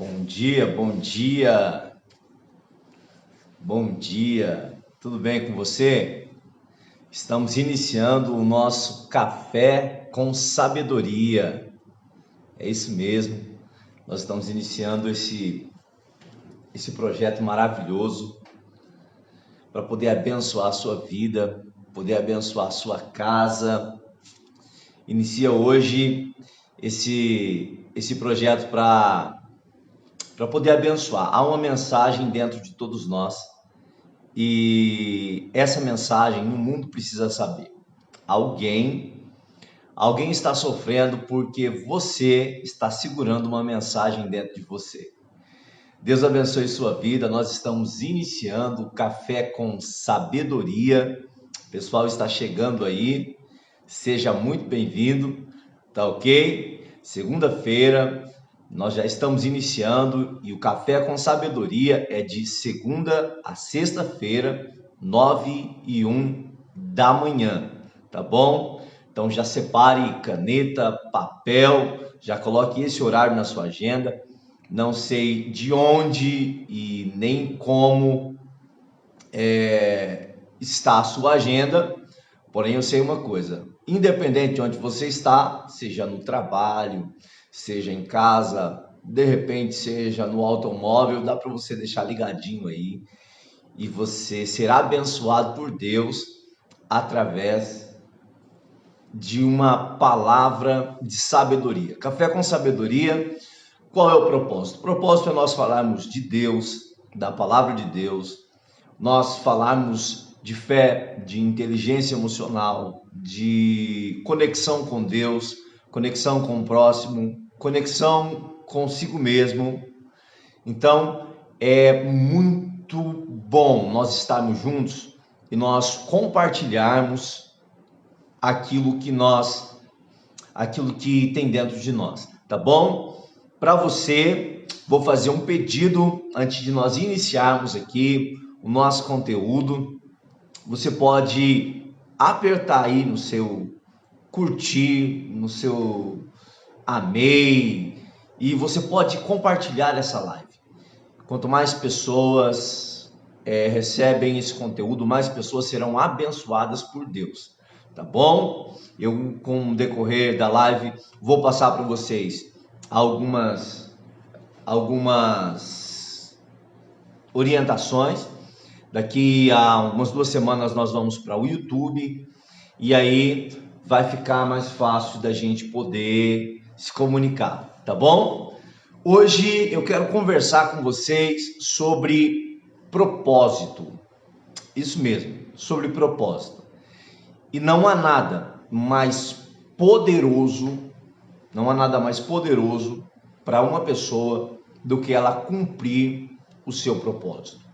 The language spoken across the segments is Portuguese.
Bom dia, bom dia, bom dia. Tudo bem com você? Estamos iniciando o nosso Café com Sabedoria. É isso mesmo. Nós estamos iniciando esse projeto maravilhoso para poder abençoar a sua vida, poder abençoar a sua casa. Inicia hoje esse projeto para poder abençoar. Há uma mensagem dentro de todos nós e essa mensagem o mundo precisa saber. Alguém está sofrendo porque você está segurando uma mensagem dentro de você. Deus abençoe sua vida. Nós estamos iniciando o Café com Sabedoria. O pessoal está chegando aí. Seja muito bem-vindo. Tá ok? Segunda-feira nós já estamos iniciando e o Café com Sabedoria é de segunda a sexta-feira, 9h01 da manhã, tá bom? Então já separe caneta, papel, já coloque esse horário na sua agenda. Não sei de onde e nem como está a sua agenda, porém eu sei uma coisa: independente de onde você está, seja no trabalho, seja em casa, de repente seja no automóvel, dá para você deixar ligadinho aí e você será abençoado por Deus através de uma palavra de sabedoria. Café com Sabedoria. Qual é o propósito? O propósito é nós falarmos de Deus, da palavra de Deus, nós falarmos de fé, de inteligência emocional, de conexão com Deus, conexão com o próximo, conexão consigo mesmo. Então, é muito bom nós estarmos juntos e nós compartilharmos aquilo que tem dentro de nós, tá bom? Para você, vou fazer um pedido antes de nós iniciarmos aqui o nosso conteúdo. Você pode apertar aí no seu curtir, no seu amei, e você pode compartilhar essa live. Quanto mais pessoas recebem esse conteúdo, mais pessoas serão abençoadas por Deus, tá bom? Eu, com o decorrer da live, vou passar para vocês algumas orientações. Daqui a umas 2 semanas nós vamos para o YouTube e aí vai ficar mais fácil da gente poder se comunicar, tá bom? Hoje eu quero conversar com vocês sobre propósito. Isso mesmo, sobre propósito. E não há nada mais poderoso para uma pessoa do que ela cumprir o seu propósito.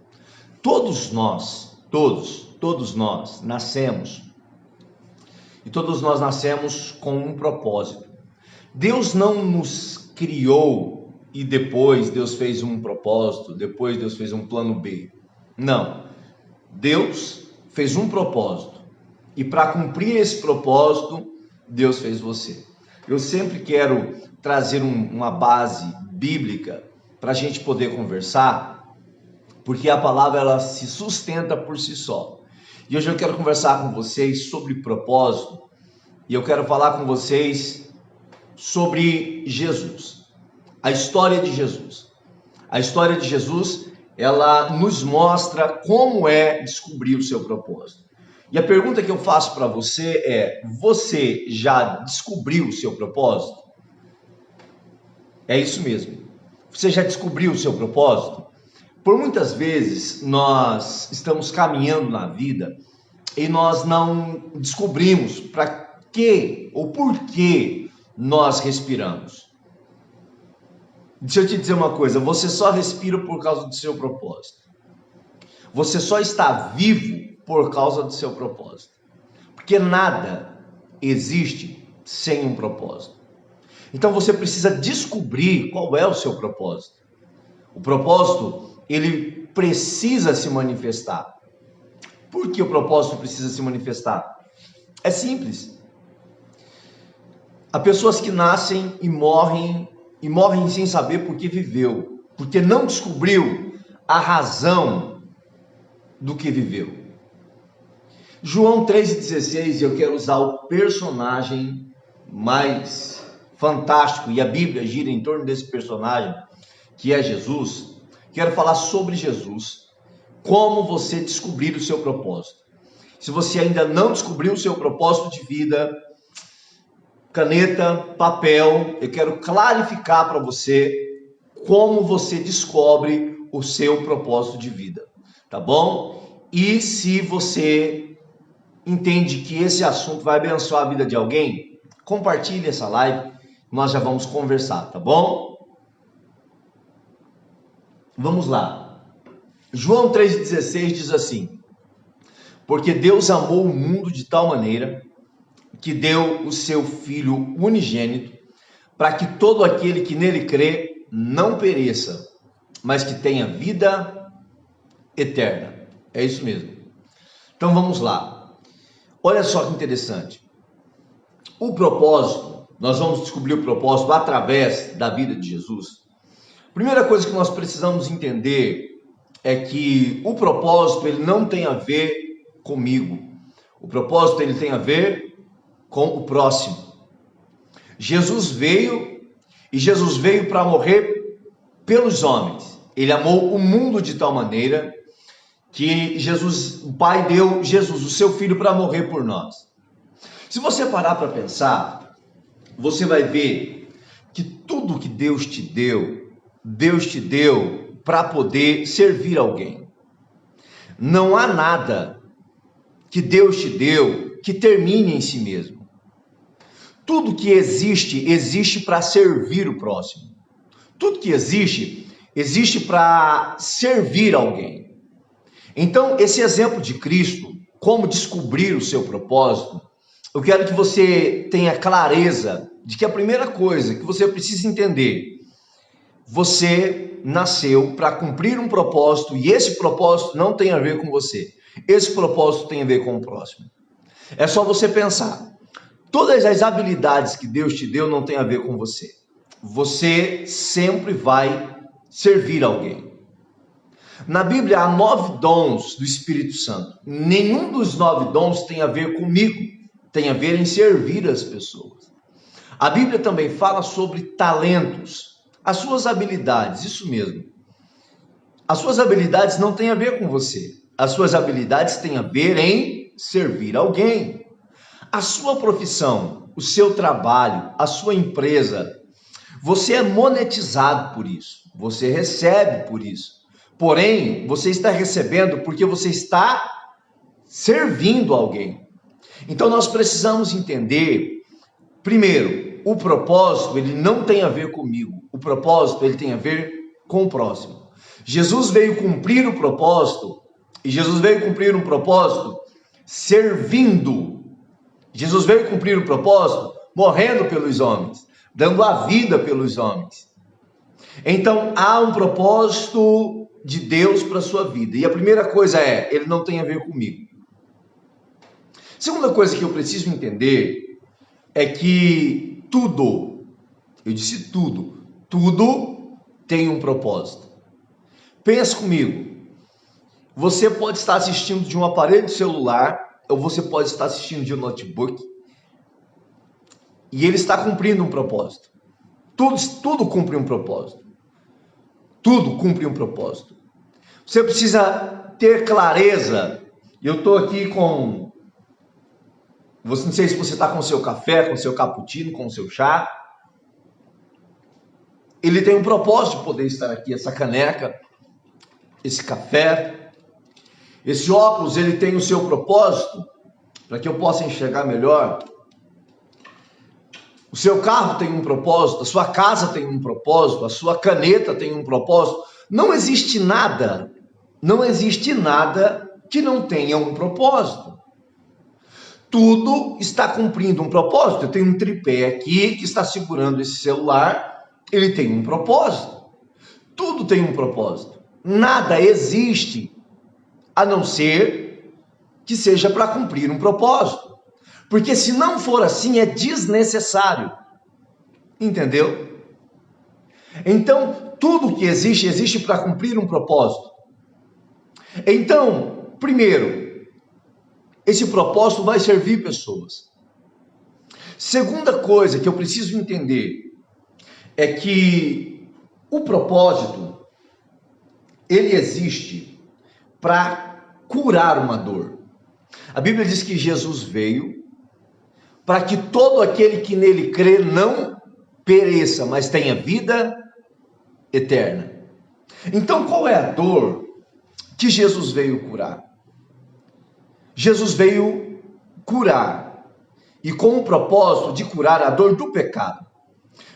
Todos nós nascemos e todos nós nascemos com um propósito. Deus não nos criou e depois Deus fez um propósito, depois Deus fez um plano B. Não. Deus fez um propósito e para cumprir esse propósito, Deus fez você. Eu sempre quero trazer uma base bíblica para a gente poder conversar, porque a palavra ela se sustenta por si só. E hoje eu quero conversar com vocês sobre propósito e eu quero falar com vocês sobre Jesus, a história de Jesus. A história de Jesus, ela nos mostra como é descobrir o seu propósito. E a pergunta que eu faço para você é: você já descobriu o seu propósito? É isso mesmo. Você já descobriu o seu propósito? Por muitas vezes nós estamos caminhando na vida e nós não descobrimos para que ou por que nós respiramos. Deixa eu te dizer uma coisa: você só respira por causa do seu propósito. Você só está vivo por causa do seu propósito. Porque nada existe sem um propósito. Então você precisa descobrir qual é o seu propósito. O propósito, ele precisa se manifestar. Por que o propósito precisa se manifestar? É simples. Há pessoas que nascem e morrem sem saber por que viveu. porque não descobriu a razão do que viveu. João 3,16, eu quero usar o personagem mais fantástico, e a Bíblia gira em torno desse personagem, que é Jesus. Quero falar sobre Jesus, como você descobrir o seu propósito. Se você ainda não descobriu o seu propósito de vida, caneta, papel, eu quero clarificar para você como você descobre o seu propósito de vida, tá bom? E se você entende que esse assunto vai abençoar a vida de alguém, compartilhe essa live, nós já vamos conversar, tá bom? Vamos lá. João 3,16 diz assim: porque Deus amou o mundo de tal maneira que deu o seu Filho unigênito, para que todo aquele que nele crê não pereça, mas que tenha vida eterna. É isso mesmo. Então vamos lá. Olha só que interessante. O propósito, nós vamos descobrir o propósito através da vida de Jesus. Primeira coisa que nós precisamos entender é que o propósito ele não tem a ver comigo. O propósito ele tem a ver com o próximo. Jesus veio para morrer pelos homens. Ele amou o mundo de tal maneira que o Pai deu Jesus, o seu Filho, para morrer por nós. Se você parar para pensar, você vai ver que tudo que Deus te deu para poder servir alguém. Não há nada que Deus te deu que termine em si mesmo. Tudo que existe para servir o próximo. Tudo que existe para servir alguém. Então, esse exemplo de Cristo, como descobrir o seu propósito, eu quero que você tenha clareza de que a primeira coisa que você precisa entender, você nasceu para cumprir um propósito e esse propósito não tem a ver com você. Esse propósito tem a ver com o próximo. É só você pensar. Todas as habilidades que Deus te deu não tem a ver com você. Você sempre vai servir alguém. Na Bíblia há 9 dons do Espírito Santo. Nenhum dos 9 dons tem a ver comigo. Tem a ver em servir as pessoas. A Bíblia também fala sobre talentos. As suas habilidades, isso mesmo. As suas habilidades não têm a ver com você. As suas habilidades têm a ver em servir alguém. A sua profissão, o seu trabalho, a sua empresa, você é monetizado por isso. Você recebe por isso. Porém, você está recebendo porque você está servindo alguém. Então nós precisamos entender, primeiro, o propósito ele não tem a ver comigo. O propósito ele tem a ver com o próximo. Jesus veio cumprir o propósito, e Jesus veio cumprir um propósito servindo. Jesus veio cumprir o propósito morrendo pelos homens, dando a vida pelos homens. Então há um propósito de Deus para a sua vida. E a primeira coisa é, ele não tem a ver comigo. Segunda coisa que eu preciso entender é que tudo, eu disse tudo tem um propósito. Pensa comigo, você pode estar assistindo de um aparelho celular, ou você pode estar assistindo de um notebook, e ele está cumprindo um propósito. Tudo cumpre um propósito. Tudo cumpre um propósito. Você precisa ter clareza. Eu estou aqui com... não sei se você está com o seu café, com o seu cappuccino, com o seu chá. Ele tem um propósito de poder estar aqui. Essa caneca, esse café, esse óculos, ele tem o seu propósito para que eu possa enxergar melhor. O seu carro tem um propósito, a sua casa tem um propósito, a sua caneta tem um propósito. Não existe nada que não tenha um propósito. Tudo está cumprindo um propósito. Eu tenho um tripé aqui que está segurando esse celular, ele tem um propósito. Tudo tem um propósito. Nada existe a não ser que seja para cumprir um propósito. Porque se não for assim, é desnecessário. Entendeu? Então, tudo que existe, existe para cumprir um propósito. Então, primeiro, esse propósito vai servir pessoas. Segunda coisa que eu preciso entender é que o propósito, ele existe para curar uma dor. A Bíblia diz que Jesus veio para que todo aquele que nele crê não pereça, mas tenha vida eterna. Então, qual é a dor que Jesus veio curar? Jesus veio curar, e com o propósito de curar a dor do pecado.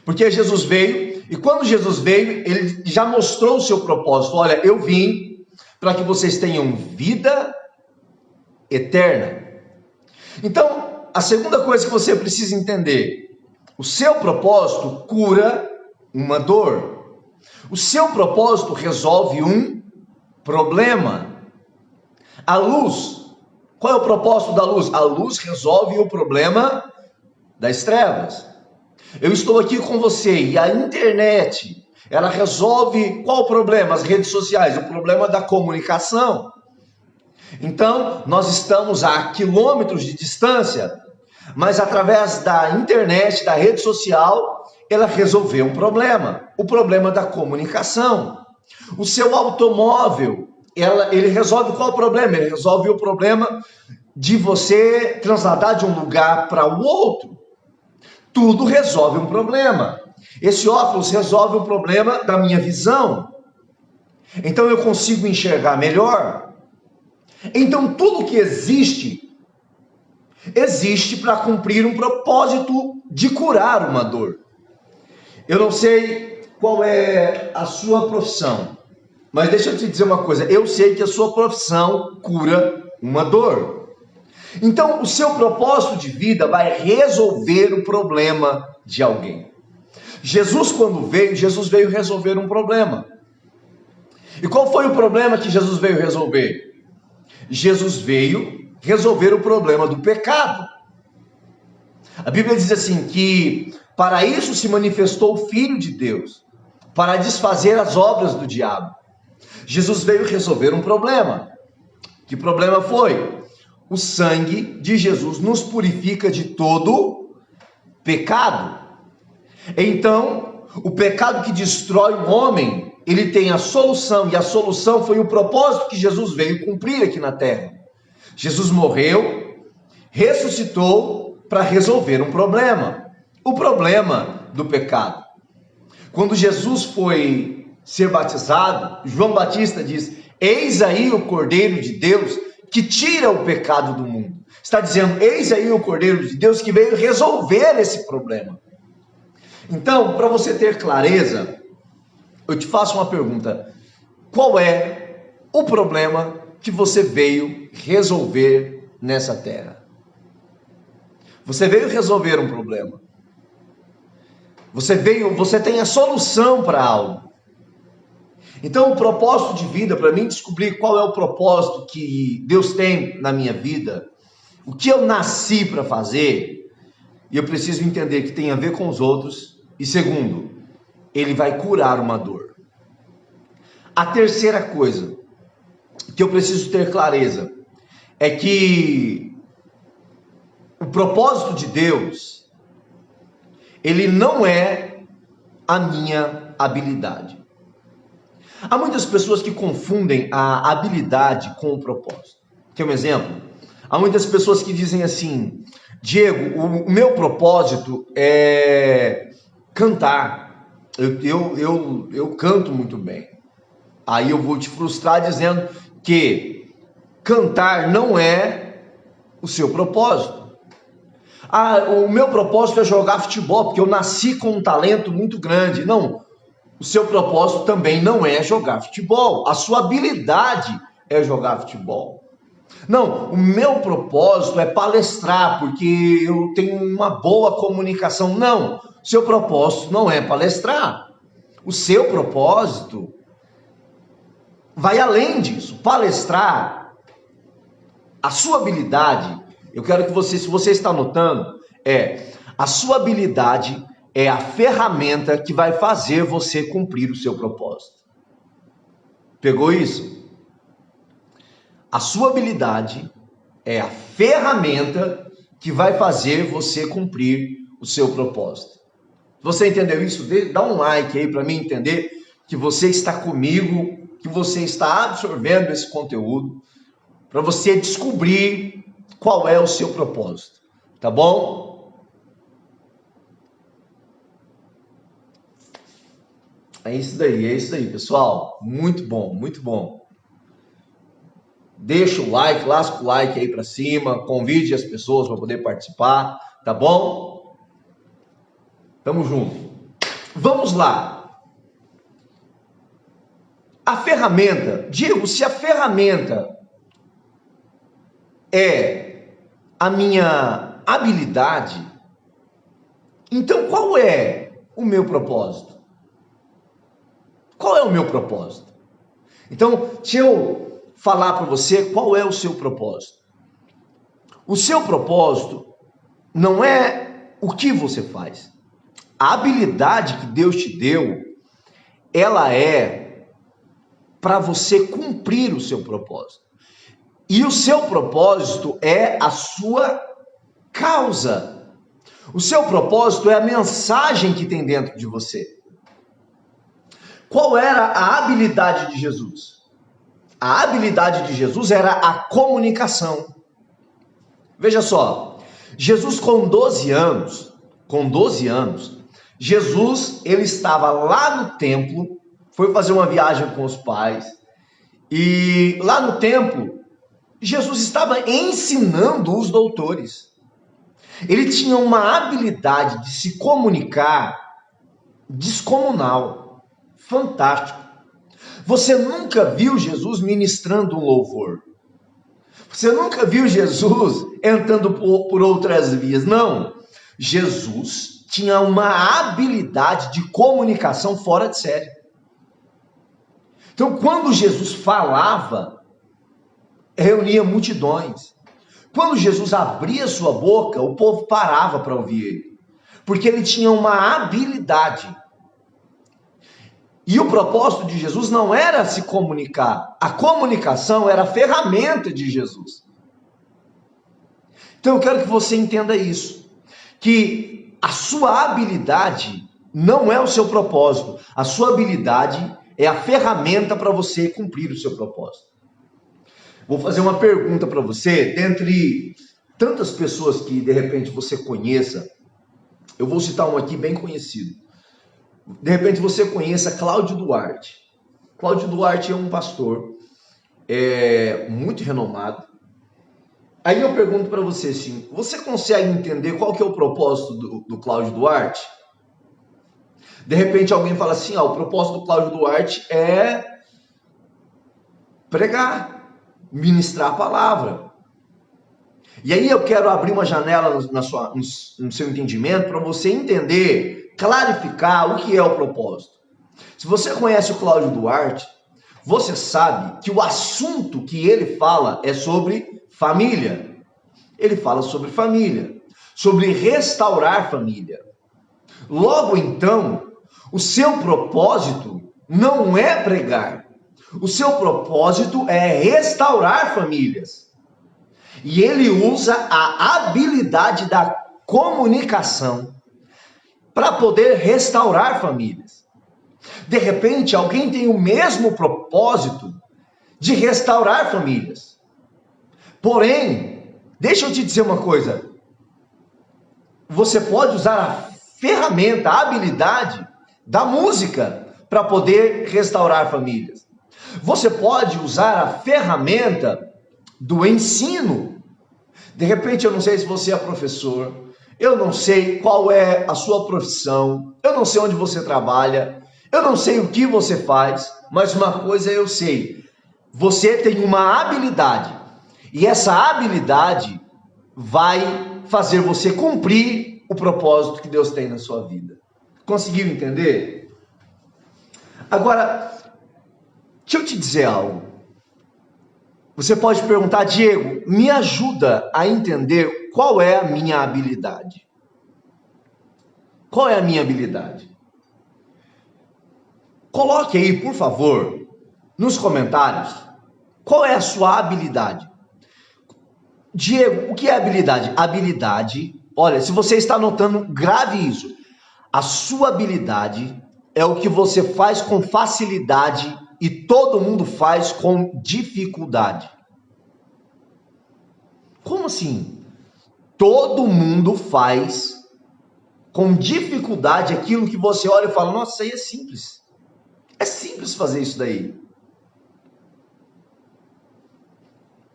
Porque Jesus veio, e quando Jesus veio, ele já mostrou o seu propósito. Olha, eu vim para que vocês tenham vida eterna. Então, a segunda coisa que você precisa entender: o seu propósito cura uma dor. O seu propósito resolve um problema. A luz, qual é o propósito da luz? A luz resolve o problema das trevas. Eu estou aqui com você e a internet, ela resolve qual o problema? As redes sociais, o problema da comunicação. Então, nós estamos a quilômetros de distância, mas através da internet, da rede social, ela resolveu um problema, o problema da comunicação. O seu automóvel, ele resolve qual o problema? Ele resolve o problema de você trasladar de um lugar para o outro. Tudo resolve um problema. Esse óculos resolve o problema da minha visão. Então eu consigo enxergar melhor. Então tudo que existe para cumprir um propósito de curar uma dor. Eu não sei qual é a sua profissão, mas deixa eu te dizer uma coisa, eu sei que a sua profissão cura uma dor. Então o seu propósito de vida vai resolver o problema de alguém. Jesus, quando veio, Jesus veio resolver um problema. E qual foi o problema que Jesus veio resolver? Jesus veio resolver o problema do pecado. A Bíblia diz assim que para isso se manifestou o Filho de Deus, para desfazer as obras do diabo. Jesus veio resolver um problema. Que problema foi? O sangue de Jesus nos purifica de todo pecado. Então, o pecado que destrói o homem, ele tem a solução, e a solução foi o propósito que Jesus veio cumprir aqui na terra. Jesus morreu, ressuscitou para resolver um problema, o problema do pecado. Quando Jesus foi ser batizado, João Batista diz: eis aí o Cordeiro de Deus que tira o pecado do mundo. Está dizendo, eis aí o Cordeiro de Deus que veio resolver esse problema. Então, para você ter clareza, eu te faço uma pergunta: qual é o problema que você veio resolver nessa terra? Você veio resolver um problema. Você tem a solução para algo. Então, o propósito de vida, para mim descobrir qual é o propósito que Deus tem na minha vida, o que eu nasci para fazer, e eu preciso entender que tem a ver com os outros, e segundo, ele vai curar uma dor. A terceira coisa que eu preciso ter clareza é que o propósito de Deus, ele não é a minha habilidade. Há muitas pessoas que confundem a habilidade com o propósito. Quer um exemplo? Há muitas pessoas que dizem assim: Diego, o meu propósito é cantar. Eu canto muito bem. Aí eu vou te frustrar dizendo que cantar não é o seu propósito. O meu propósito é jogar futebol, porque eu nasci com um talento muito grande. Não, o seu propósito também não é jogar futebol. A sua habilidade é jogar futebol. Não, o meu propósito é palestrar, porque eu tenho uma boa comunicação. Não, o seu propósito não é palestrar. O seu propósito vai além disso. Palestrar, a sua habilidade, eu quero que você, se você está anotando, a sua habilidade é a ferramenta que vai fazer você cumprir o seu propósito. Pegou isso? A sua habilidade é a ferramenta que vai fazer você cumprir o seu propósito. Você entendeu isso? Dá um like aí para mim entender que você está comigo, que você está absorvendo esse conteúdo, para você descobrir qual é o seu propósito. Tá bom? É isso daí, pessoal. Muito bom, muito bom. Deixa o like, lasca o like aí para cima, convide as pessoas para poder participar, tá bom? Tamo junto. Vamos lá. A ferramenta, Diego, se a ferramenta é a minha habilidade, então qual é o meu propósito? Qual é o meu propósito? Então, se eu falar para você qual é o seu propósito. O seu propósito não é o que você faz. A habilidade que Deus te deu, ela é para você cumprir o seu propósito. E o seu propósito é a sua causa. O seu propósito é a mensagem que tem dentro de você. Qual era a habilidade de Jesus? A habilidade de Jesus era a comunicação. Veja só, Jesus com 12 anos, Jesus, ele estava lá no templo, foi fazer uma viagem com os pais, e lá no templo, Jesus estava ensinando os doutores. Ele tinha uma habilidade de se comunicar descomunal, fantástico. Você nunca viu Jesus ministrando um louvor. Você nunca viu Jesus entrando por outras vias. Não. Jesus tinha uma habilidade de comunicação fora de série. Então, quando Jesus falava, reunia multidões. Quando Jesus abria sua boca, o povo parava para ouvir ele. Porque ele tinha uma habilidade. E o propósito de Jesus não era se comunicar. A comunicação era a ferramenta de Jesus. Então eu quero que você entenda isso. Que a sua habilidade não é o seu propósito. A sua habilidade é a ferramenta para você cumprir o seu propósito. Vou fazer uma pergunta para você. Dentre tantas pessoas que de repente você conheça, eu vou citar um aqui bem conhecido. De repente você conheça Cláudio Duarte. Cláudio Duarte é um pastor muito renomado. Aí eu pergunto para você assim, você consegue entender qual que é o propósito do Cláudio Duarte? De repente alguém fala assim, o propósito do Cláudio Duarte é pregar, ministrar a palavra. E aí eu quero abrir uma janela no seu entendimento para você entender, clarificar o que é o propósito. Se você conhece o Cláudio Duarte, você sabe que o assunto que ele fala é sobre família. Ele fala sobre família, sobre restaurar família. Logo então, o seu propósito não é pregar. O seu propósito é restaurar famílias. E ele usa a habilidade da comunicação para poder restaurar famílias. De repente, alguém tem o mesmo propósito de restaurar famílias. Porém, deixa eu te dizer uma coisa. Você pode usar a ferramenta, a habilidade da música para poder restaurar famílias. Você pode usar a ferramenta do ensino. De repente, eu não sei se você é professor, eu não sei qual é a sua profissão, eu não sei onde você trabalha, eu não sei o que você faz, mas uma coisa eu sei, você tem uma habilidade, e essa habilidade vai fazer você cumprir o propósito que Deus tem na sua vida. Conseguiu entender? Agora, deixa eu te dizer algo. Você pode perguntar, Diego, me ajuda a entender qual é a minha habilidade. Qual é a minha habilidade? Coloque aí, por favor, nos comentários, qual é a sua habilidade? Diego, o que é habilidade? Habilidade, olha, se você está anotando, grave isso. A sua habilidade é o que você faz com facilidade e todo mundo faz com dificuldade. Como assim? Todo mundo faz com dificuldade aquilo que você olha e fala, nossa, isso aí é simples. É simples fazer isso daí.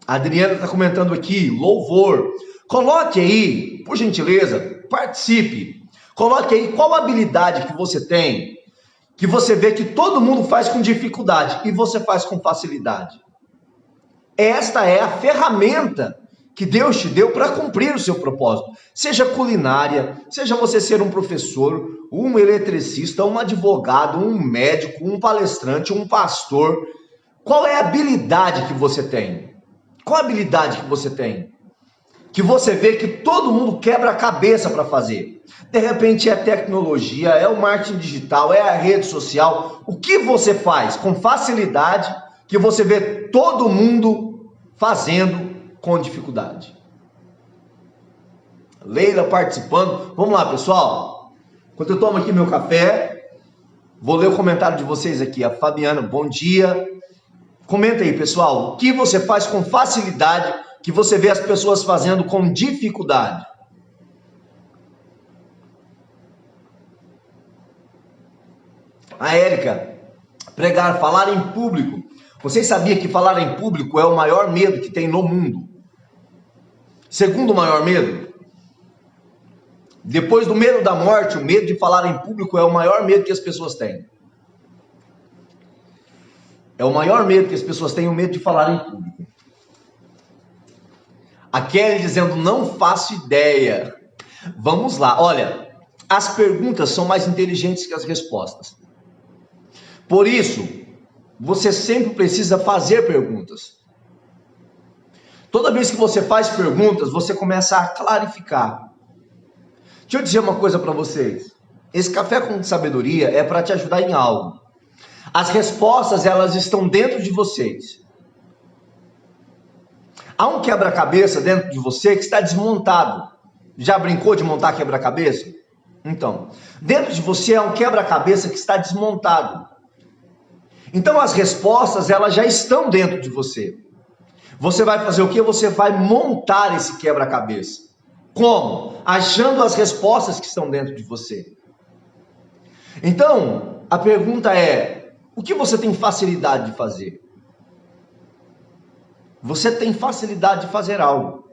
A Adriana está comentando aqui, louvor. Coloque aí, por gentileza, participe. Coloque aí qual habilidade que você tem, que você vê que todo mundo faz com dificuldade e você faz com facilidade. Esta é a ferramenta que Deus te deu para cumprir o seu propósito. Seja culinária, seja você ser um professor, um eletricista, um advogado, um médico, um palestrante, um pastor. Qual é a habilidade que você tem? Qual a habilidade que você tem? Que você vê que todo mundo quebra a cabeça para fazer. De repente é tecnologia, é o marketing digital, é a rede social. O que você faz com facilidade que você vê todo mundo fazendo com dificuldade? Leila participando. Vamos lá, pessoal. Enquanto eu tomo aqui meu café, vou ler o comentário de vocês aqui. A Fabiana, bom dia. Comenta aí, pessoal. O que você faz com facilidade que você vê as pessoas fazendo com dificuldade? A Érica, pregar, falar em público. Vocês sabiam que falar em público é o maior medo que tem no mundo? Segundo maior medo? Depois do medo da morte, o medo de falar em público é o maior medo que as pessoas têm. É o maior medo que as pessoas têm, o medo de falar em público. A Kelly dizendo, não faço ideia. Vamos lá, olha, as perguntas são mais inteligentes que as respostas. Por isso, você sempre precisa fazer perguntas. Toda vez que você faz perguntas, você começa a clarificar. Deixa eu dizer uma coisa para vocês. Esse café com sabedoria é para te ajudar em algo. As respostas, elas estão dentro de vocês. Há um quebra-cabeça dentro de você que está desmontado. Já brincou de montar quebra-cabeça? Então, dentro de você há um quebra-cabeça que está desmontado. Então, as respostas, elas já estão dentro de você. Você vai fazer o quê? Você vai montar esse quebra-cabeça. Como? Achando as respostas que estão dentro de você. Então, a pergunta é, o que você tem facilidade de fazer? Você tem facilidade de fazer algo.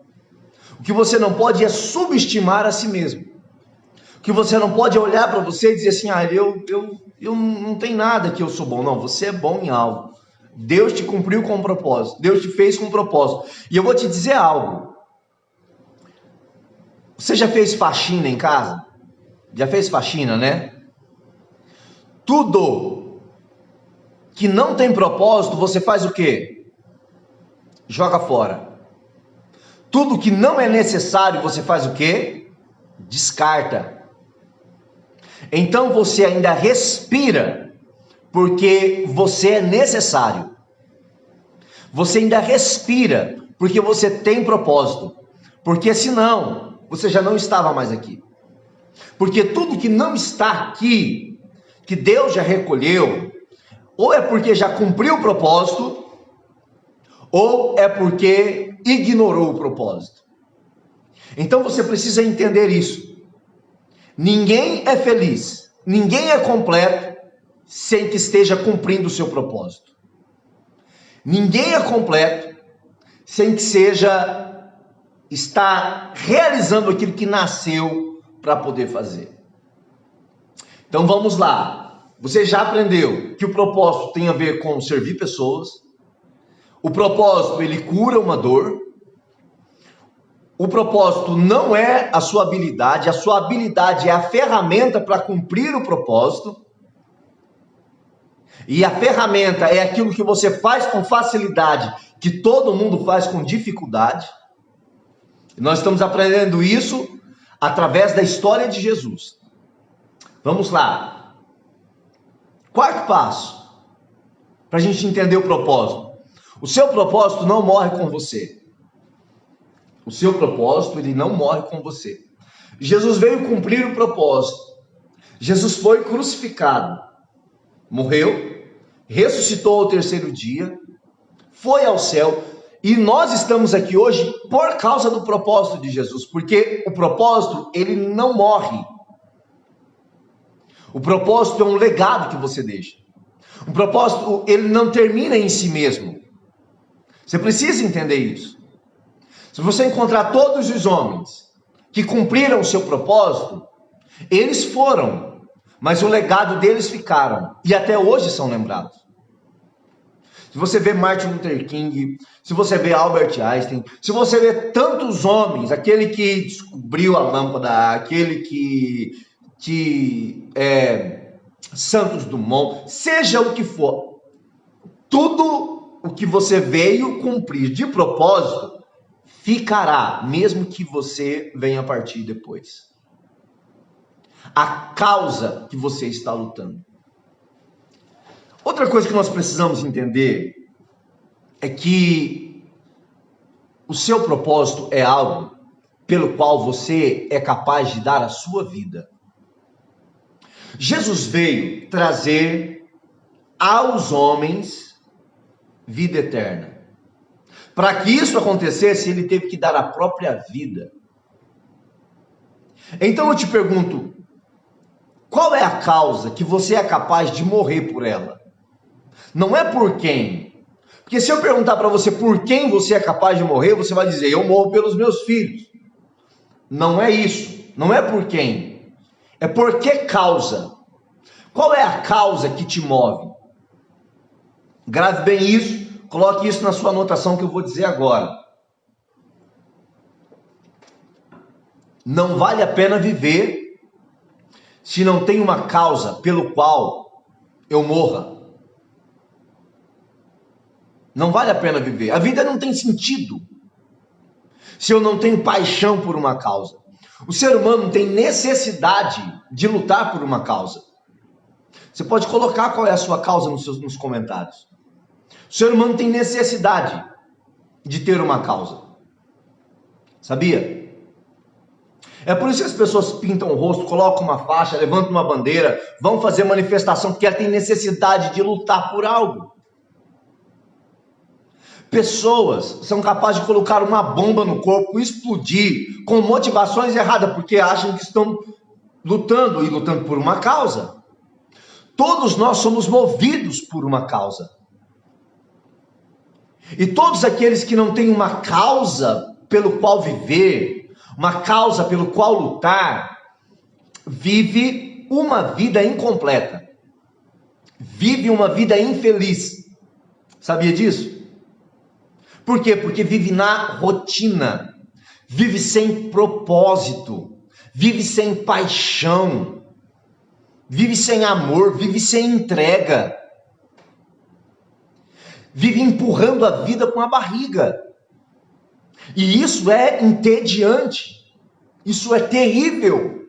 O que você não pode é subestimar a si mesmo. O que você não pode é olhar para você e dizer assim, eu não tenho nada que eu sou bom. Não, você é bom em algo. Deus te cumpriu com um propósito. Deus te fez com um propósito. E eu vou te dizer algo. Você já fez faxina em casa? Já fez faxina, né? Tudo que não tem propósito, você faz o quê? Joga fora. Tudo que não é necessário, você faz o quê? Descarta. Então você ainda respira, porque você é necessário. Você ainda respira, porque você tem propósito. Porque senão, você já não estava mais aqui. Porque tudo que não está aqui, que Deus já recolheu, ou é porque já cumpriu o propósito, ou é porque ignorou o propósito. Então você precisa entender isso. Ninguém é feliz, ninguém é completo sem que esteja cumprindo o seu propósito. Ninguém é completo sem que está realizando aquilo que nasceu para poder fazer. Então vamos lá. Você já aprendeu que o propósito tem a ver com servir pessoas. O propósito, ele cura uma dor. O propósito não é a sua habilidade é a ferramenta para cumprir o propósito. E a ferramenta é aquilo que você faz com facilidade, que todo mundo faz com dificuldade. E nós estamos aprendendo isso através da história de Jesus. Vamos lá. Quarto passo, para a gente entender o propósito. O seu propósito não morre com você. O seu propósito, ele não morre com você. Jesus veio cumprir o propósito. Jesus foi crucificado, morreu, ressuscitou ao terceiro dia, foi ao céu, e nós estamos aqui hoje por causa do propósito de Jesus, porque o propósito, ele não morre. O propósito é um legado que você deixa. O propósito, ele não termina em si mesmo. Você precisa entender isso. Se você encontrar todos os homens que cumpriram o seu propósito, eles foram, mas o legado deles ficaram, e até hoje são lembrados. Se você vê Martin Luther King, se você vê Albert Einstein, se você vê tantos homens, aquele que descobriu a lâmpada, aquele Santos Dumont, seja o que for, tudo o que você veio cumprir de propósito ficará, mesmo que você venha partir depois. A causa que você está lutando. Outra coisa que nós precisamos entender é que o seu propósito é algo pelo qual você é capaz de dar a sua vida. Jesus veio trazer aos homens vida eterna. Para que isso acontecesse, ele teve que dar a própria vida. Então eu te pergunto, qual é a causa que você é capaz de morrer por ela? Não é por quem. Porque se eu perguntar para você por quem você é capaz de morrer, você vai dizer, eu morro pelos meus filhos. Não é isso. Não é por quem. É por que causa. Qual é a causa que te move? Grave bem isso. Coloque isso na sua anotação que eu vou dizer agora. Não vale a pena viver se não tem uma causa pelo qual eu morra. Não vale a pena viver. A vida não tem sentido se eu não tenho paixão por uma causa. O ser humano tem necessidade de lutar por uma causa. Você pode colocar qual é a sua causa nos comentários. O ser humano tem necessidade de ter uma causa. Sabia? É por isso que as pessoas pintam o rosto, colocam uma faixa, levantam uma bandeira, vão fazer manifestação, porque ela tem necessidade de lutar por algo. Pessoas são capazes de colocar uma bomba no corpo, explodir, com motivações erradas, porque acham que estão lutando e lutando por uma causa. Todos nós somos movidos por uma causa. E todos aqueles que não têm uma causa pelo qual viver, uma causa pelo qual lutar, vive uma vida incompleta. Vive uma vida infeliz. Sabia disso? Por quê? Porque vive na rotina, vive sem propósito, vive sem paixão, vive sem amor, vive sem entrega, vive empurrando a vida com a barriga. E isso é entediante, isso é terrível.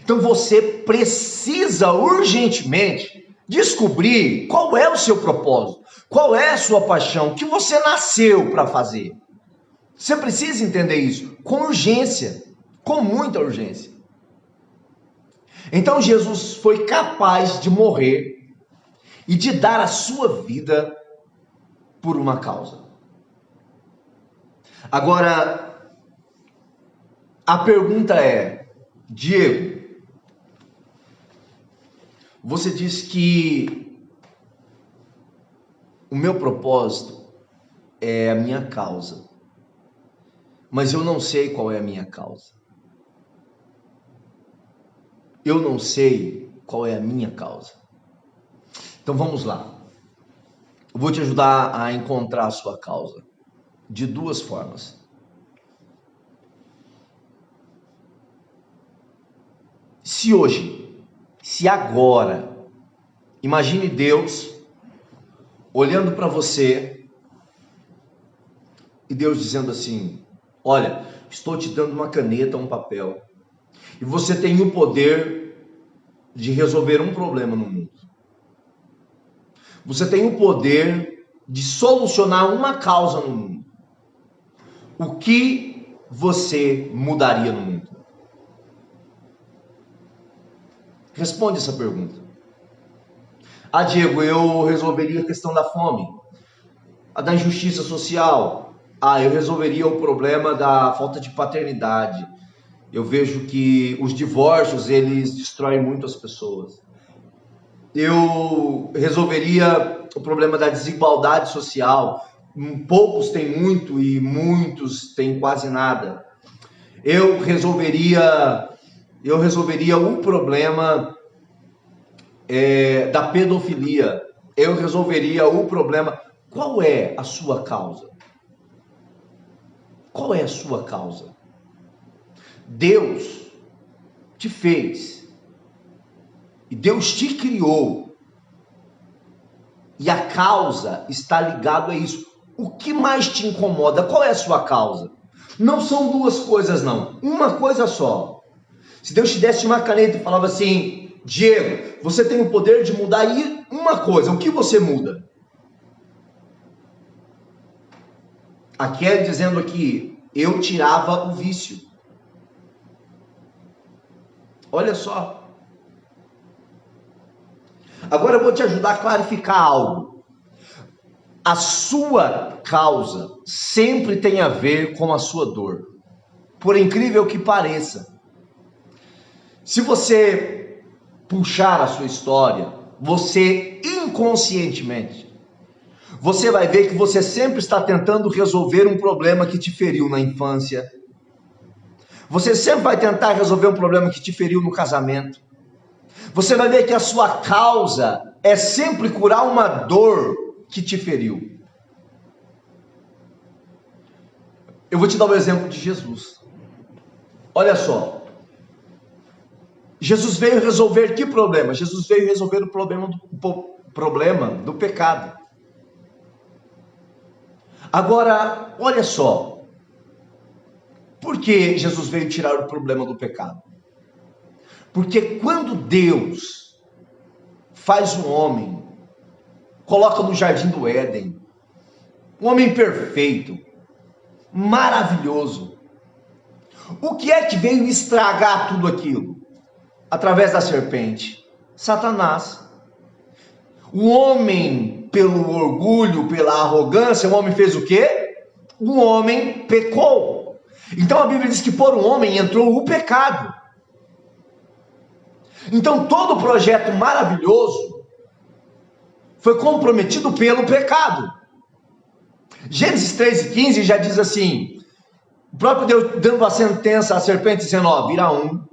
Então você precisa urgentemente descobrir qual é o seu propósito, qual é a sua paixão, o que você nasceu para fazer. Você precisa entender isso com urgência, com muita urgência. Então Jesus foi capaz de morrer e de dar a sua vida por uma causa. Agora, a pergunta é, Diego, você diz que o meu propósito é a minha causa, mas eu não sei qual é a minha causa. Eu não sei qual é a minha causa. Então vamos lá. Eu vou te ajudar a encontrar a sua causa de duas formas. Se hoje, se agora, imagine Deus olhando para você e Deus dizendo assim, olha, estou te dando uma caneta, um papel, e você tem o poder de resolver um problema no mundo. Você tem o poder de solucionar uma causa no mundo. O que você mudaria no mundo? Responde essa pergunta. Ah, Diego, eu resolveria a questão da fome, a da injustiça social. Ah, eu resolveria o problema da falta de paternidade. Eu vejo que os divórcios, eles destroem muito as pessoas. Eu resolveria o problema da desigualdade social. Poucos têm muito e muitos têm quase nada. Eu resolveria o problema da pedofilia. Eu resolveria o problema. Qual é a sua causa? Qual é a sua causa? Deus te fez. E Deus te criou. E a causa está ligada a isso. O que mais te incomoda? Qual é a sua causa? Não são duas coisas, não. Uma coisa só. Se Deus te desse uma caneta e falava assim: Diego, você tem o poder de mudar aí uma coisa. O que você muda? Aqui é dizendo aqui, eu tirava o vício. Olha só. Agora eu vou te ajudar a clarificar algo. A sua causa sempre tem a ver com a sua dor. Por incrível que pareça. Se você puxar a sua história, você inconscientemente, você vai ver que você sempre está tentando resolver um problema que te feriu na infância. Você sempre vai tentar resolver um problema que te feriu no casamento. Você vai ver que a sua causa é sempre curar uma dor que te feriu. Eu vou te dar o exemplo de Jesus. Olha só. Jesus veio resolver que problema? Jesus veio resolver o problema do pecado. Agora, olha só. Por que Jesus veio tirar o problema do pecado? Porque quando Deus faz um homem, coloca no jardim do Éden, um homem perfeito, maravilhoso, o que é que veio estragar tudo aquilo? Através da serpente, Satanás. O homem, pelo orgulho, pela arrogância, o homem fez o quê? O homem pecou. Então a Bíblia diz que por um homem entrou o pecado. Então todo o projeto maravilhoso foi comprometido pelo pecado. Gênesis 3:15 já diz assim, o próprio Deus dando a sentença à serpente, dizendo, ó, virá um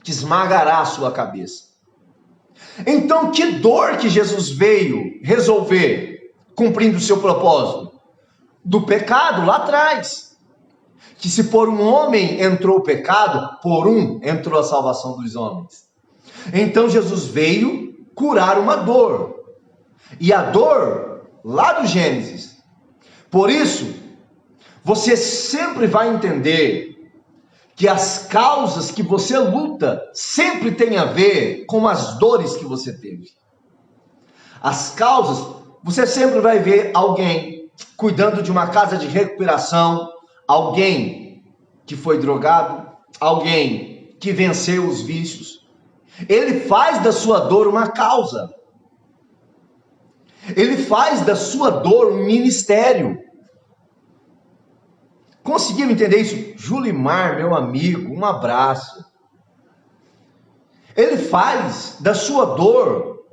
que esmagará a sua cabeça. Então que dor que Jesus veio resolver, cumprindo o seu propósito? Do pecado lá atrás. Que se por um homem entrou o pecado, por um entrou a salvação dos homens. Então Jesus veio curar uma dor. E a dor lá do Gênesis. Por isso, você sempre vai entender que as causas que você luta sempre tem a ver com as dores que você teve. As causas, você sempre vai ver alguém cuidando de uma casa de recuperação, alguém que foi drogado, alguém que venceu os vícios. Ele faz da sua dor uma causa. Ele faz da sua dor um ministério. Conseguiram entender isso? Julimar, meu amigo, um abraço. Ele faz da sua dor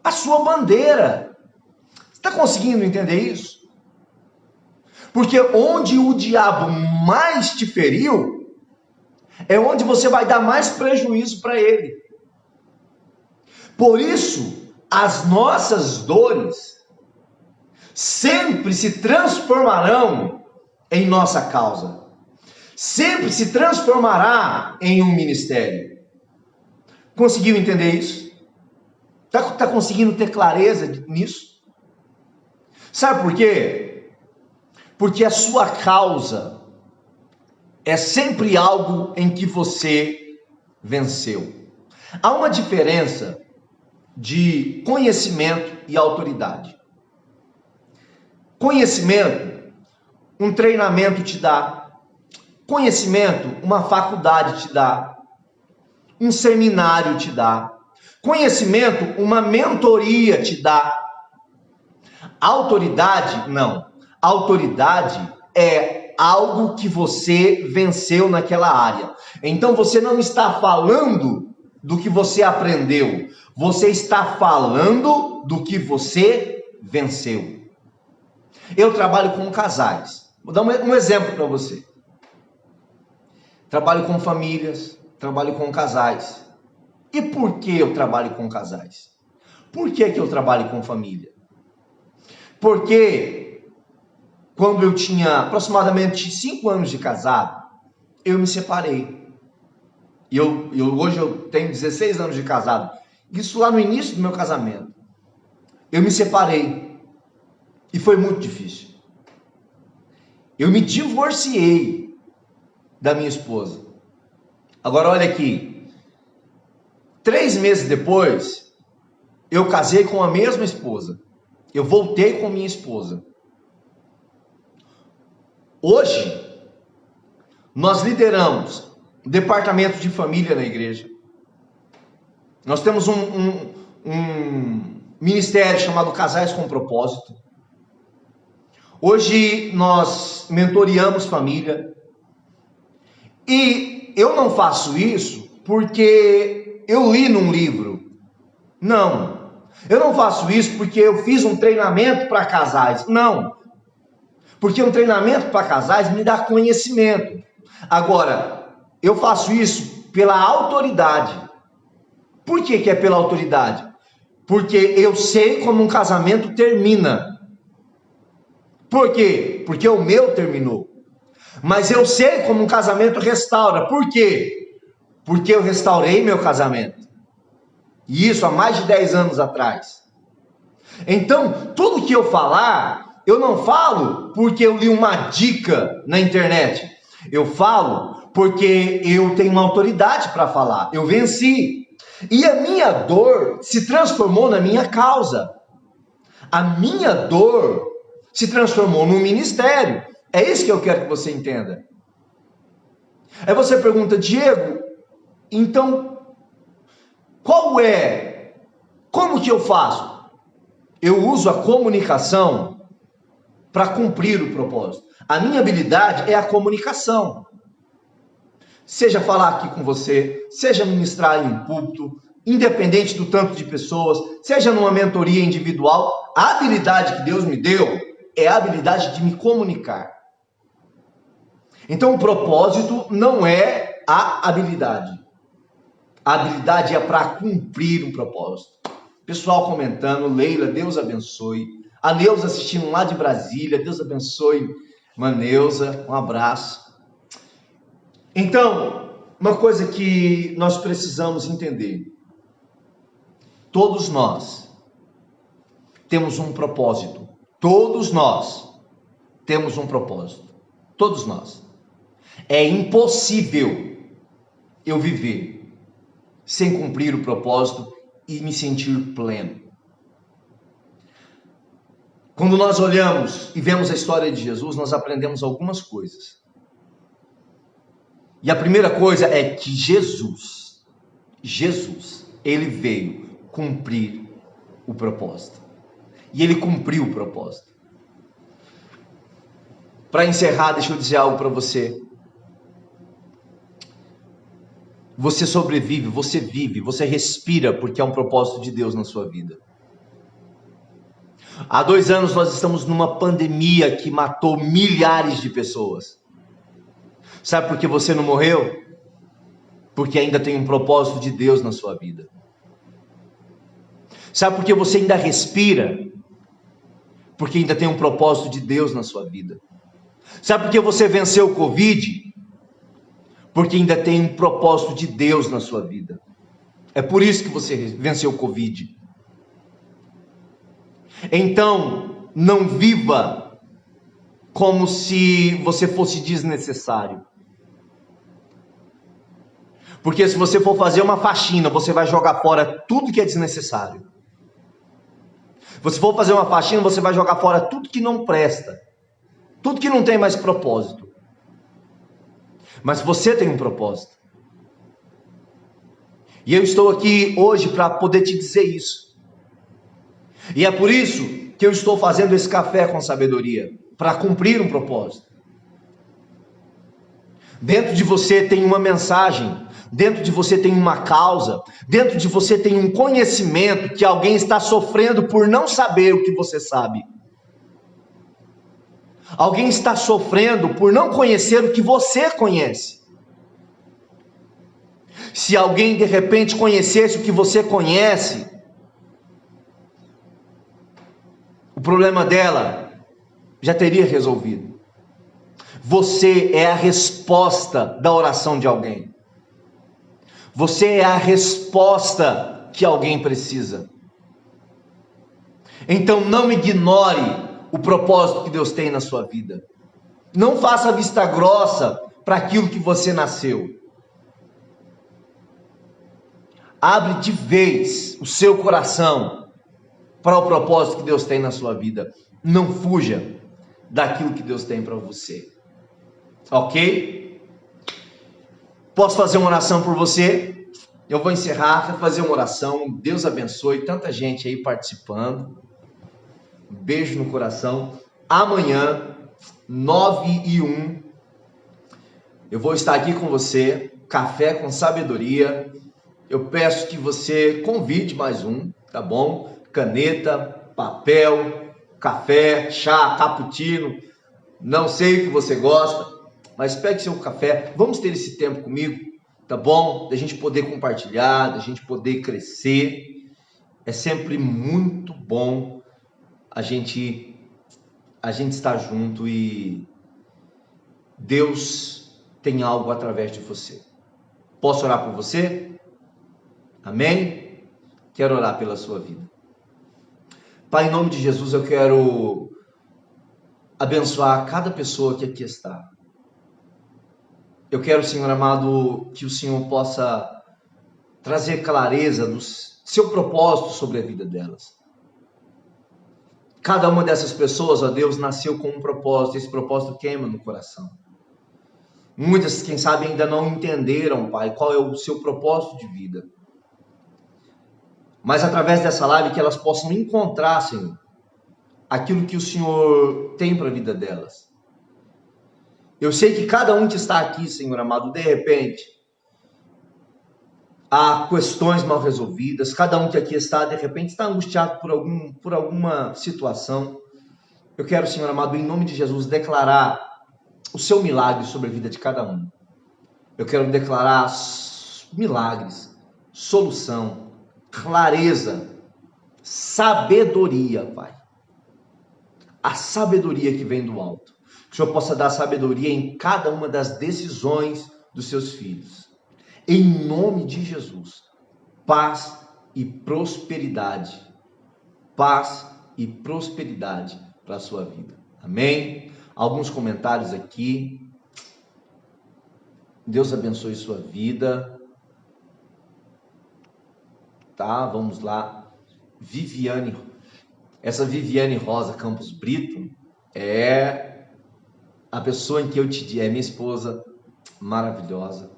a sua bandeira. Você está conseguindo entender isso? Porque onde o diabo mais te feriu, é onde você vai dar mais prejuízo para ele. Por isso, as nossas dores sempre se transformarão em nossa causa. Sempre se transformará em um ministério. Conseguiu entender isso? Está conseguindo ter clareza nisso? Sabe por quê? Porque a sua causa é sempre algo em que você venceu. Há uma diferença de conhecimento e autoridade. Conhecimento, um treinamento te dá. Conhecimento, uma faculdade te dá. Um seminário te dá. Conhecimento, uma mentoria te dá. Autoridade, não. Autoridade é algo que você venceu naquela área. Então você não está falando do que você aprendeu. Você está falando do que você venceu. Eu trabalho com casais. Vou dar um exemplo para você. Trabalho com famílias, trabalho com casais. E por que eu trabalho com casais? Por que eu trabalho com família? Porque quando eu tinha aproximadamente 5 anos de casado, eu me separei. Hoje eu tenho 16 anos de casado. Isso lá no início do meu casamento. Eu me separei. E foi muito difícil. Eu me divorciei da minha esposa. Agora olha aqui. 3 meses depois, eu casei com a mesma esposa. Eu voltei com minha esposa. Hoje, nós lideramos o departamento de família na igreja. Nós temos um ministério chamado Casais com Propósito. Hoje nós mentoreamos família. E eu não faço isso porque eu li num livro. Não. Eu não faço isso porque eu fiz um treinamento para casais. Não. Porque um treinamento para casais me dá conhecimento. Agora, eu faço isso pela autoridade. Por que é pela autoridade? Porque eu sei como um casamento termina. Por quê? Porque o meu terminou. Mas eu sei como um casamento restaura. Por quê? Porque eu restaurei meu casamento. E isso há mais de 10 anos atrás. Então, tudo que eu falar, eu não falo porque eu li uma dica na internet. Eu falo porque eu tenho uma autoridade para falar. Eu venci. E a minha dor se transformou na minha causa. A minha dor se transformou num ministério. É isso que eu quero que você entenda. Aí você pergunta, Diego, então, como que eu faço? Eu uso a comunicação para cumprir o propósito. A minha habilidade é a comunicação. Seja falar aqui com você, seja ministrar em um púlpito, independente do tanto de pessoas, seja numa mentoria individual, a habilidade que Deus me deu é a habilidade de me comunicar. Então o propósito não é a habilidade. A habilidade é para cumprir um propósito. Pessoal comentando, Leila, Deus abençoe. A Neuza assistindo lá de Brasília, Deus abençoe. Maneuza, um abraço. Então, uma coisa que nós precisamos entender. Todos nós temos um propósito. Todos nós temos um propósito. Todos nós. É impossível eu viver sem cumprir o propósito e me sentir pleno. Quando nós olhamos e vemos a história de Jesus, nós aprendemos algumas coisas. E a primeira coisa é que Jesus, ele veio cumprir o propósito. E ele cumpriu o propósito. Para encerrar, deixa eu dizer algo para você. Você sobrevive, você vive, você respira porque é um propósito de Deus na sua vida. Há 2 anos nós estamos numa pandemia que matou milhares de pessoas. Sabe por que você não morreu? Porque ainda tem um propósito de Deus na sua vida. Sabe por que você ainda respira? Porque ainda tem um propósito de Deus na sua vida. Sabe por que você venceu o Covid? Porque ainda tem um propósito de Deus na sua vida. É por isso que você venceu o Covid. Então, não viva como se você fosse desnecessário. Porque se você for fazer uma faxina, você vai jogar fora tudo que é desnecessário. Se for fazer uma faxina, você vai jogar fora tudo que não presta. Tudo que não tem mais propósito. Mas você tem um propósito. E eu estou aqui hoje para poder te dizer isso. E é por isso que eu estou fazendo esse café com sabedoria. Para cumprir um propósito. Dentro de você tem uma mensagem. Dentro de você tem uma causa. Dentro de você tem um conhecimento que alguém está sofrendo por não saber o que você sabe. Alguém está sofrendo por não conhecer o que você conhece. Se alguém de repente conhecesse o que você conhece, o problema dela já teria resolvido. Você é a resposta da oração de alguém. Você é a resposta que alguém precisa. Então não ignore o propósito que Deus tem na sua vida. Não faça vista grossa para aquilo que você nasceu. Abre de vez o seu coração para o propósito que Deus tem na sua vida. Não fuja daquilo que Deus tem para você. Ok? Posso fazer uma oração por você? Eu vou encerrar, vou fazer uma oração. Deus abençoe, tanta gente aí participando. Um beijo no coração. Amanhã, 9h01, eu vou estar aqui com você, Café com Sabedoria. Eu peço que você convide mais um, tá bom? Caneta, papel, café, chá, cappuccino, não sei o que você gosta, mas pegue seu café. Vamos ter esse tempo comigo, tá bom? Da gente poder compartilhar, da gente poder crescer. É sempre muito bom a gente estar junto e Deus tem algo através de você. Posso orar por você? Amém? Quero orar pela sua vida. Pai, em nome de Jesus, eu quero abençoar cada pessoa que aqui está. Eu quero, Senhor amado, que o Senhor possa trazer clareza do seu propósito sobre a vida delas. Cada uma dessas pessoas, ó Deus, nasceu com um propósito. Esse propósito queima no coração. Muitas, quem sabe, ainda não entenderam, Pai, qual é o seu propósito de vida. Mas através dessa live que elas possam encontrar, Senhor, aquilo que o Senhor tem para a vida delas. Eu sei que cada um que está aqui, Senhor amado, de repente, há questões mal resolvidas. Cada um que aqui está, de repente, está angustiado por alguma situação. Eu quero, Senhor amado, em nome de Jesus, declarar o seu milagre sobre a vida de cada um. Eu quero declarar milagres, solução, clareza, sabedoria, Pai. A sabedoria que vem do alto. Que o Senhor possa dar sabedoria em cada uma das decisões dos seus filhos. Em nome de Jesus. Paz e prosperidade. Paz e prosperidade para a sua vida. Amém? Alguns comentários aqui. Deus abençoe sua vida. Tá, vamos lá. Viviane. Essa Viviane Rosa Campos Brito é a pessoa em que eu te digo, é minha esposa maravilhosa.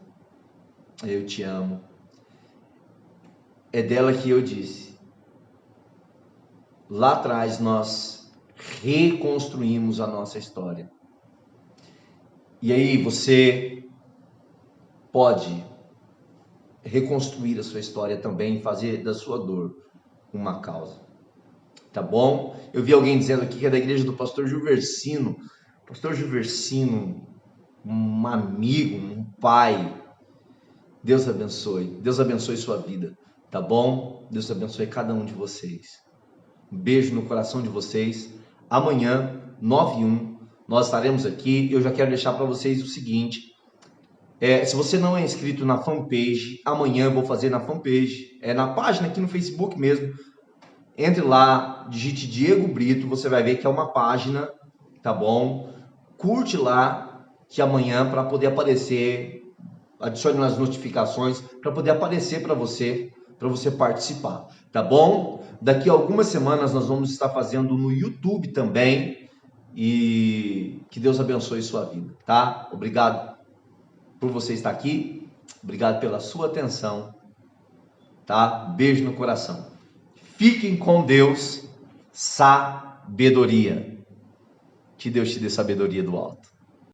Eu te amo. É dela que eu disse. Lá atrás nós reconstruímos a nossa história. E aí você pode reconstruir a sua história também e fazer da sua dor uma causa. Tá bom? Eu vi alguém dizendo aqui que é da igreja do pastor Gilversino. Pastor Gilversino, um amigo, um pai. Deus abençoe. Deus abençoe sua vida. Tá bom? Deus abençoe cada um de vocês. Um beijo no coração de vocês. Amanhã, 9h01, nós estaremos aqui. Eu já quero deixar para vocês o seguinte. Se você não é inscrito na fanpage, amanhã eu vou fazer na fanpage. Na página aqui no Facebook mesmo. Entre lá, digite Diego Brito, você vai ver que é uma página, tá bom? Curte lá, que amanhã, para poder aparecer adicione nas notificações para poder aparecer para você participar, tá bom? Daqui a algumas semanas nós vamos estar fazendo no YouTube também, e que Deus abençoe sua vida, tá? Obrigado por você estar aqui, obrigado pela sua atenção, tá? Beijo no coração. Fiquem com Deus, sabedoria. Que Deus te dê sabedoria do alto.